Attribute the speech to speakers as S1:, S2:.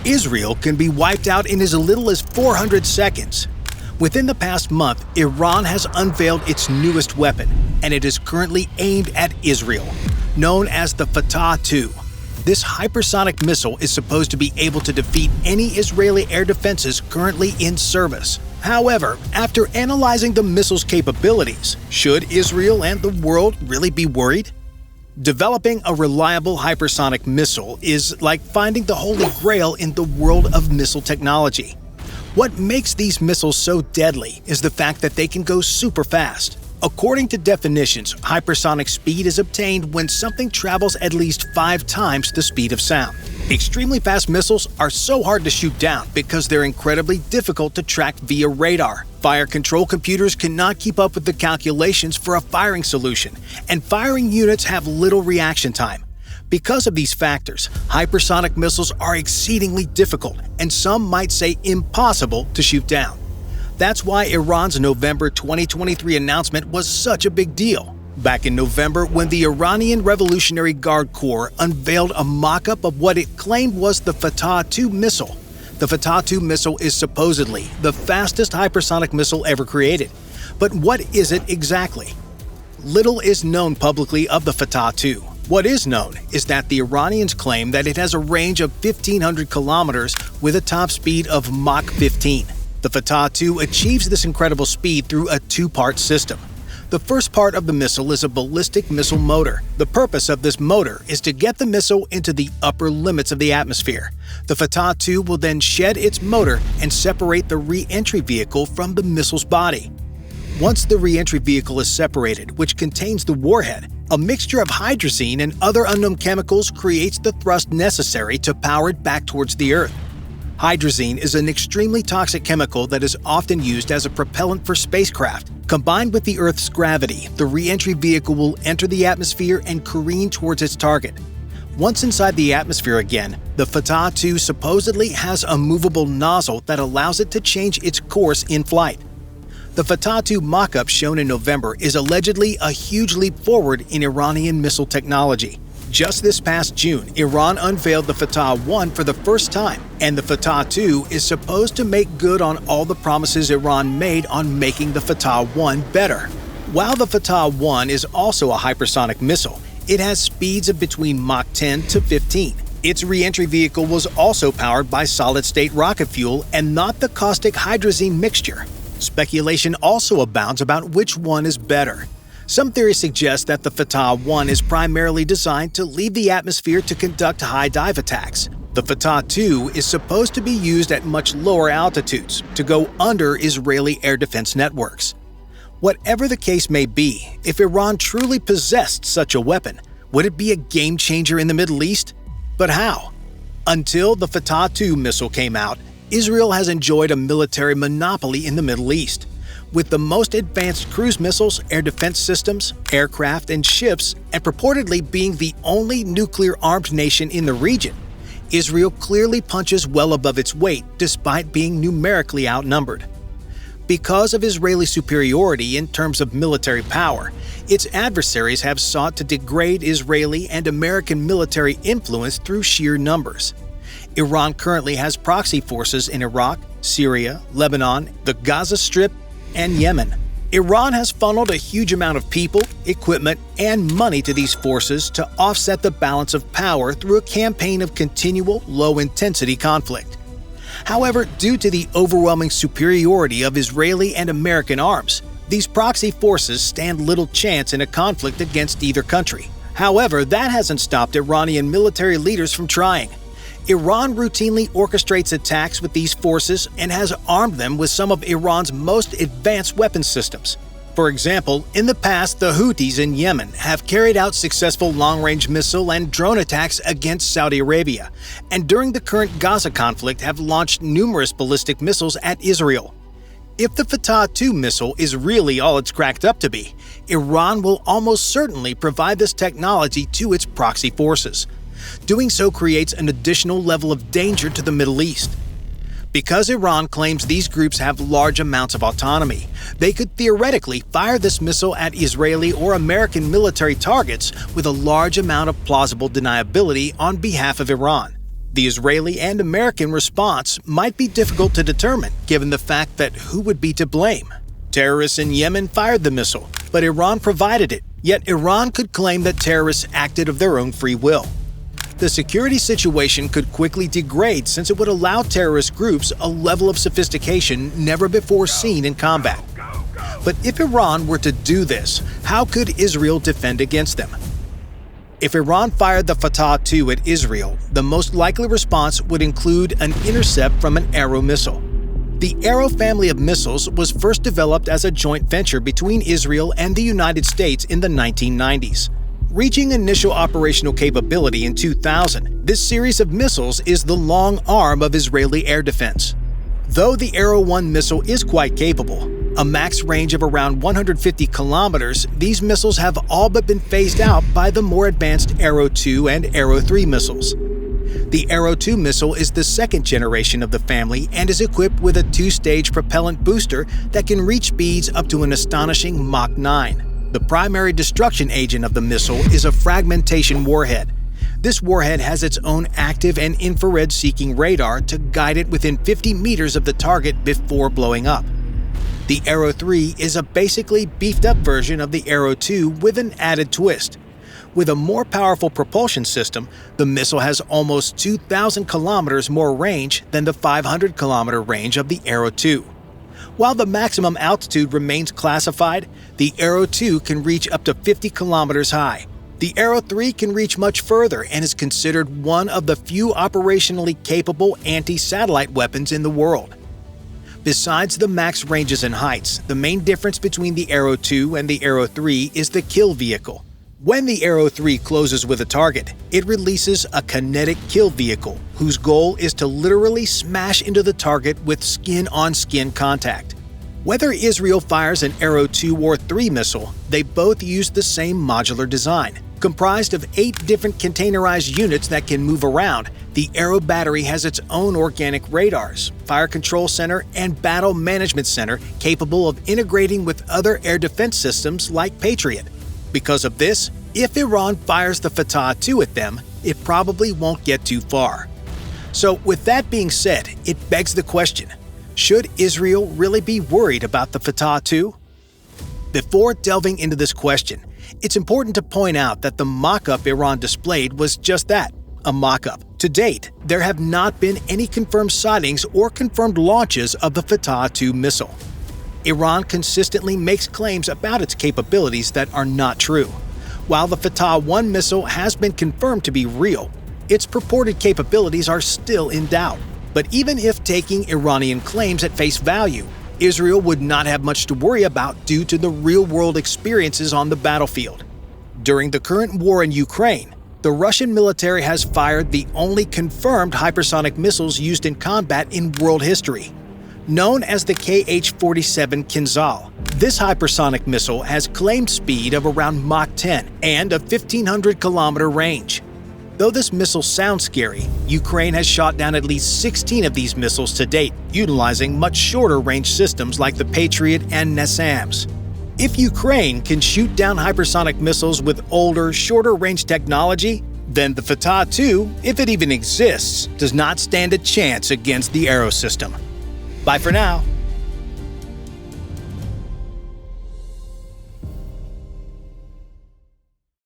S1: Israel can be wiped out in as little as 400 seconds. Within the past month, Iran has unveiled its newest weapon, and it is currently aimed at Israel, known as the Fatah II. This hypersonic missile is supposed to be able to defeat any Israeli air defenses currently in service. However, after analyzing the missile's capabilities, should Israel and the world really be worried? Developing a reliable hypersonic missile is like finding the holy grail in the world of missile technology. What makes these missiles so deadly is the fact that they can go super fast. According to definitions, hypersonic speed is obtained when something travels at least 5 times the speed of sound. Extremely fast missiles are so hard to shoot down because they're incredibly difficult to track via radar. Fire control computers cannot keep up with the calculations for a firing solution, and firing units have little reaction time. Because of these factors, hypersonic missiles are exceedingly difficult, and some might say impossible to shoot down. That's why Iran's November 2023 announcement was such a big deal. Back in November, when the Iranian Revolutionary Guard Corps unveiled a mock-up of what it claimed was the Fatah II missile. The Fatah II missile is supposedly the fastest hypersonic missile ever created. But what is it exactly? Little is known publicly of the Fatah II. What is known is that the Iranians claim that it has a range of 1,500 kilometers with a top speed of Mach 15. The Fatah II achieves this incredible speed through a 2-part system. The first part of the missile is a ballistic missile motor. The purpose of this motor is to get the missile into the upper limits of the atmosphere. The Fatah II will then shed its motor and separate the re-entry vehicle from the missile's body. Once the re-entry vehicle is separated, which contains the warhead, a mixture of hydrazine and other unknown chemicals creates the thrust necessary to power it back towards the Earth. Hydrazine is an extremely toxic chemical that is often used as a propellant for spacecraft. Combined with the Earth's gravity, the re-entry vehicle will enter the atmosphere and careen towards its target. Once inside the atmosphere again, the Fatah II supposedly has a movable nozzle that allows it to change its course in flight. The Fatah II mock-up shown in November is allegedly a huge leap forward in Iranian missile technology. Just this past June, Iran unveiled the Fatah I for the first time, and the Fatah II is supposed to make good on all the promises Iran made on making the Fatah I better. While the Fatah I is also a hypersonic missile, it has speeds of between Mach 10 to 15. Its re-entry vehicle was also powered by solid-state rocket fuel and not the caustic hydrazine mixture. Speculation also abounds about which one is better. Some theories suggest that the Fatah I is primarily designed to leave the atmosphere to conduct high dive attacks. The Fatah II is supposed to be used at much lower altitudes to go under Israeli air defense networks. Whatever the case may be, if Iran truly possessed such a weapon, would it be a game changer in the Middle East? But how? Until the Fatah II missile came out, Israel has enjoyed a military monopoly in the Middle East. With the most advanced cruise missiles, air defense systems, aircraft, and ships, and purportedly being the only nuclear-armed nation in the region, Israel clearly punches well above its weight despite being numerically outnumbered. Because of Israeli superiority in terms of military power, its adversaries have sought to degrade Israeli and American military influence through sheer numbers. Iran currently has proxy forces in Iraq, Syria, Lebanon, the Gaza Strip, and Yemen. Iran has funneled a huge amount of people, equipment, and money to these forces to offset the balance of power through a campaign of continual, low-intensity conflict. However, due to the overwhelming superiority of Israeli and American arms, these proxy forces stand little chance in a conflict against either country. However, that hasn't stopped Iranian military leaders from trying. Iran routinely orchestrates attacks with these forces and has armed them with some of Iran's most advanced weapons systems. For example, in the past, the Houthis in Yemen have carried out successful long-range missile and drone attacks against Saudi Arabia, and during the current Gaza conflict have launched numerous ballistic missiles at Israel. If the Fatah II missile is really all it's cracked up to be, Iran will almost certainly provide this technology to its proxy forces. Doing so creates an additional level of danger to the Middle East. Because Iran claims these groups have large amounts of autonomy, they could theoretically fire this missile at Israeli or American military targets with a large amount of plausible deniability on behalf of Iran. The Israeli and American response might be difficult to determine, given the fact that who would be to blame? Terrorists in Yemen fired the missile, but Iran provided it, yet Iran could claim that terrorists acted of their own free will. The security situation could quickly degrade since it would allow terrorist groups a level of sophistication never before seen in combat. But if Iran were to do this, how could Israel defend against them? If Iran fired the Fatah II at Israel, the most likely response would include an intercept from an Arrow missile. The Arrow family of missiles was first developed as a joint venture between Israel and the United States in the 1990s. Reaching initial operational capability in 2000, this series of missiles is the long arm of Israeli air defense. Though the Arrow 1 missile is quite capable, a max range of around 150 kilometers, these missiles have all but been phased out by the more advanced Arrow 2 and Arrow 3 missiles. The Arrow 2 missile is the second generation of the family and is equipped with a two-stage propellant booster that can reach speeds up to an astonishing Mach 9. The primary destruction agent of the missile is a fragmentation warhead. This warhead has its own active and infrared-seeking radar to guide it within 50 meters of the target before blowing up. The Arrow 3 is a basically beefed-up version of the Arrow 2 with an added twist. With a more powerful propulsion system, the missile has almost 2,000 kilometers more range than the 500-kilometer range of the Arrow 2. While the maximum altitude remains classified, the Arrow 2 can reach up to 50 kilometers high. The Arrow 3 can reach much further and is considered one of the few operationally capable anti-satellite weapons in the world. Besides the max ranges and heights, the main difference between the Arrow 2 and the Arrow 3 is the kill vehicle. When the Arrow 3 closes with a target, it releases a kinetic kill vehicle whose goal is to literally smash into the target with skin-on-skin contact. Whether Israel fires an Arrow 2 or 3 missile, they both use the same modular design. Comprised of 8 different containerized units that can move around, the Arrow battery has its own organic radars, fire control center, and battle management center capable of integrating with other air defense systems like Patriot. Because of this, if Iran fires the Fatah II at them, it probably won't get too far. So with that being said, it begs the question, should Israel really be worried about the Fatah II? Before delving into this question, it's important to point out that the mock-up Iran displayed was just that, a mock-up. To date, there have not been any confirmed sightings or confirmed launches of the Fatah II missile. Iran consistently makes claims about its capabilities that are not true. While the Fatah 1 missile has been confirmed to be real, its purported capabilities are still in doubt. But even if taking Iranian claims at face value, Israel would not have much to worry about due to the real-world experiences on the battlefield. During the current war in Ukraine, the Russian military has fired the only confirmed hypersonic missiles used in combat in world history. Known as the Kh-47 Kinzhal, this hypersonic missile has claimed speed of around Mach 10 and a 1,500-kilometer range. Though this missile sounds scary, Ukraine has shot down at least 16 of these missiles to date, utilizing much shorter-range systems like the Patriot and NASAMS. If Ukraine can shoot down hypersonic missiles with older, shorter-range technology, then the Fatah II, if it even exists, does not stand a chance against the Arrow system. Bye for now.